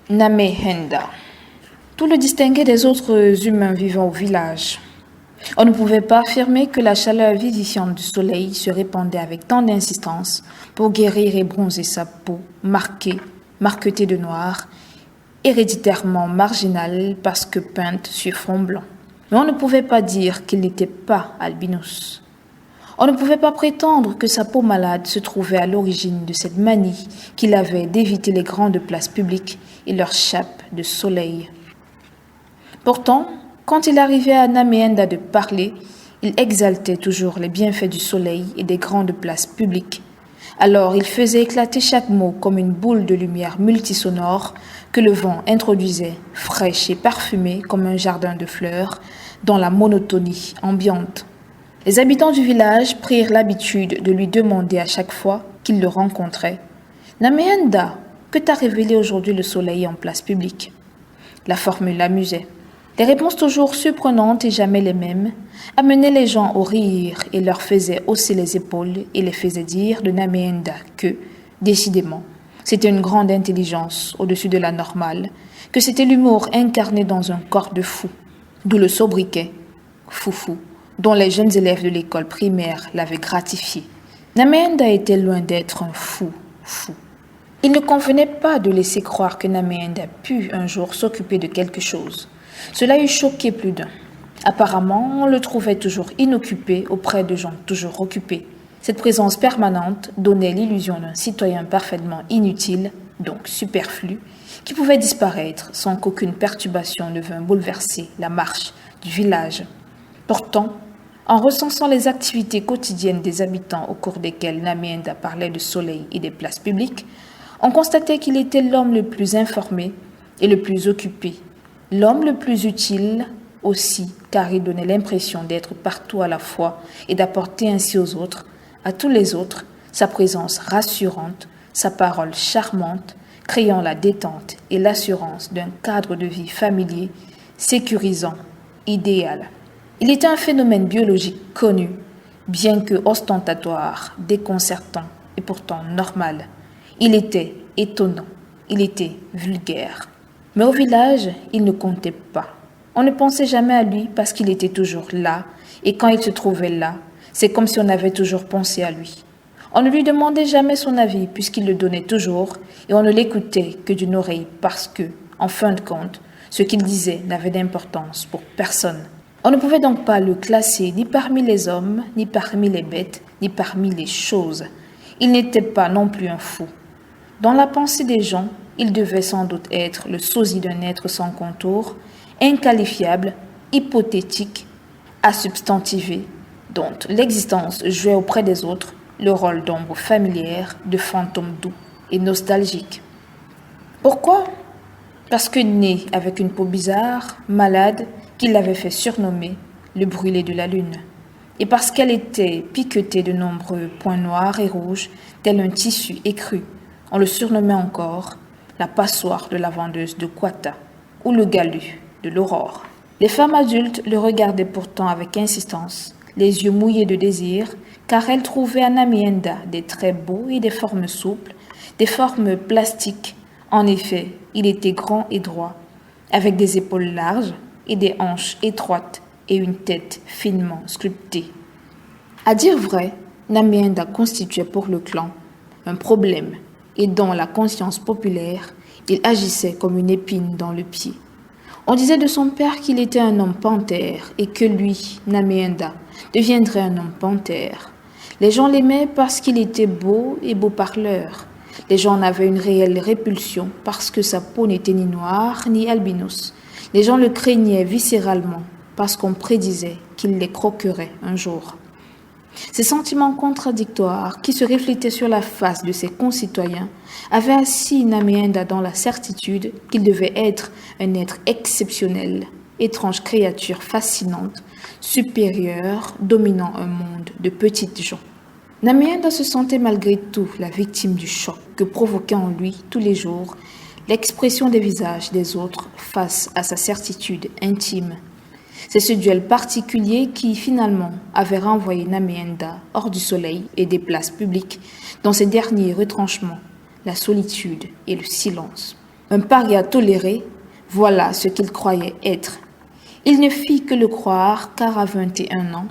Namehenda. Tout le distinguait des autres humains vivant au village. On ne pouvait pas affirmer que la chaleur vivifiante du soleil se répandait avec tant d'insistance pour guérir et bronzer sa peau, marquetée de noir, héréditairement marginale parce que peinte sur fond blanc. Mais on ne pouvait pas dire qu'il n'était pas albinos. On ne pouvait pas prétendre que sa peau malade se trouvait à l'origine de cette manie qu'il avait d'éviter les grandes places publiques et leurs chapes de soleil. Pourtant, quand il arrivait à Namehenda de parler, il exaltait toujours les bienfaits du soleil et des grandes places publiques. Alors il faisait éclater chaque mot comme une boule de lumière multisonore que le vent introduisait, fraîche et parfumée comme un jardin de fleurs, dans la monotonie ambiante. Les habitants du village prirent l'habitude de lui demander à chaque fois qu'ils le rencontraient « Namehenda, que t'a révélé aujourd'hui le soleil en place publique ?» La formule l'amusait. Les réponses toujours surprenantes et jamais les mêmes amenaient les gens au rire et leur faisaient hausser les épaules et les faisaient dire de Namehenda que, décidément, c'était une grande intelligence au-dessus de la normale, que c'était l'humour incarné dans un corps de fou, d'où le sobriquet « foufou » dont les jeunes élèves de l'école primaire l'avaient gratifié. Namehenda était loin d'être un fou. Il ne convenait pas de laisser croire que Namehenda pût un jour s'occuper de quelque chose. Cela eût choqué plus d'un. Apparemment, on le trouvait toujours inoccupé auprès de gens toujours occupés. Cette présence permanente donnait l'illusion d'un citoyen parfaitement inutile, donc superflu, qui pouvait disparaître sans qu'aucune perturbation ne vînt bouleverser la marche du village. Pourtant, en recensant les activités quotidiennes des habitants au cours desquelles Namehenda parlait de soleil et des places publiques, on constatait qu'il était l'homme le plus informé et le plus occupé, l'homme le plus utile aussi, car il donnait l'impression d'être partout à la fois et d'apporter ainsi aux autres, à tous les autres, sa présence rassurante, sa parole charmante, créant la détente et l'assurance d'un cadre de vie familier, sécurisant, idéal. Il était un phénomène biologique connu, bien que ostentatoire, déconcertant et pourtant normal. Il était étonnant, il était vulgaire. Mais au village, il ne comptait pas. On ne pensait jamais à lui parce qu'il était toujours là, et quand il se trouvait là, c'est comme si on avait toujours pensé à lui. On ne lui demandait jamais son avis puisqu'il le donnait toujours, et on ne l'écoutait que d'une oreille parce que, en fin de compte, ce qu'il disait n'avait d'importance pour personne. On ne pouvait donc pas le classer ni parmi les hommes, ni parmi les bêtes, ni parmi les choses. Il n'était pas non plus un fou. Dans la pensée des gens, il devait sans doute être le sosie d'un être sans contour, inqualifiable, hypothétique, asubstantivé, dont l'existence jouait auprès des autres le rôle d'ombre familière, de fantôme doux et nostalgique. Pourquoi ? Parce que né avec une peau bizarre, malade, qu'il l'avait fait surnommer le brûlé de la lune. Et parce qu'elle était piquetée de nombreux points noirs et rouges, tel un tissu écru, on le surnommait encore la passoire de la vendeuse de Quata ou le galut de l'aurore. Les femmes adultes le regardaient pourtant avec insistance, les yeux mouillés de désir, car elles trouvaient à Namehenda des traits beaux et des formes souples, des formes plastiques. En effet, il était grand et droit, avec des épaules larges et des hanches étroites et une tête finement sculptée. À dire vrai, Namehenda constituait pour le clan un problème, et dans la conscience populaire, il agissait comme une épine dans le pied. On disait de son père qu'il était un homme panthère et que lui, Namehenda, deviendrait un homme panthère. Les gens l'aimaient parce qu'il était beau et beau parleur. Les gens en avaient une réelle répulsion parce que sa peau n'était ni noire ni albinos. Les gens le craignaient viscéralement parce qu'on prédisait qu'il les croquerait un jour. Ces sentiments contradictoires qui se reflétaient sur la face de ses concitoyens avaient assis Namehenda dans la certitude qu'il devait être un être exceptionnel, étrange créature fascinante, supérieure, dominant un monde de petites gens. Namehenda se sentait malgré tout la victime du choc que provoquait en lui tous les jours l'expression des visages des autres face à sa certitude intime. C'est ce duel particulier qui, finalement, avait renvoyé Namehenda hors du soleil et des places publiques dans ses derniers retranchements, la solitude et le silence. Un paria toléré, voilà ce qu'il croyait être. Il ne fit que le croire car à 21 ans,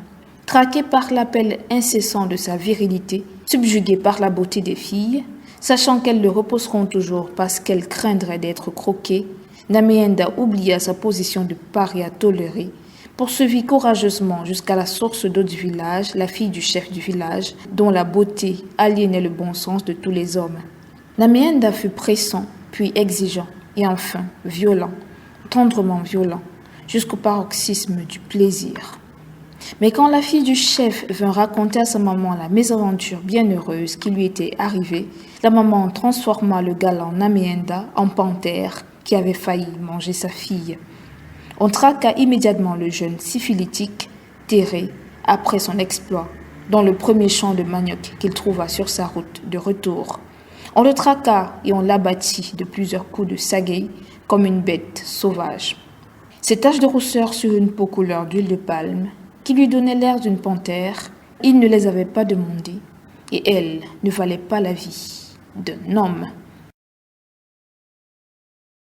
traqué par l'appel incessant de sa virilité, subjugué par la beauté des filles, sachant qu'elles le reposeront toujours parce qu'elles craindraient d'être croquées, Namienda oublia sa position de paria toléré, poursuivit courageusement jusqu'à la source d'eau du village, la fille du chef du village, dont la beauté aliénait le bon sens de tous les hommes. Namienda fut pressant, puis exigeant, et enfin violent, tendrement violent, jusqu'au paroxysme du plaisir. Mais quand la fille du chef vint raconter à sa maman la mésaventure bienheureuse qui lui était arrivée, la maman transforma le galant Namienda en panthère qui avait failli manger sa fille. On traqua immédiatement le jeune syphilitique, terré, après son exploit, dans le premier champ de manioc qu'il trouva sur sa route de retour. On le traqua et on l'abattit de plusieurs coups de sagaie comme une bête sauvage. Ses taches de rousseur sur une peau couleur d'huile de palme, qui lui donnaient l'air d'une panthère, il ne les avait pas demandées, et elle ne valait pas la vie d'un homme.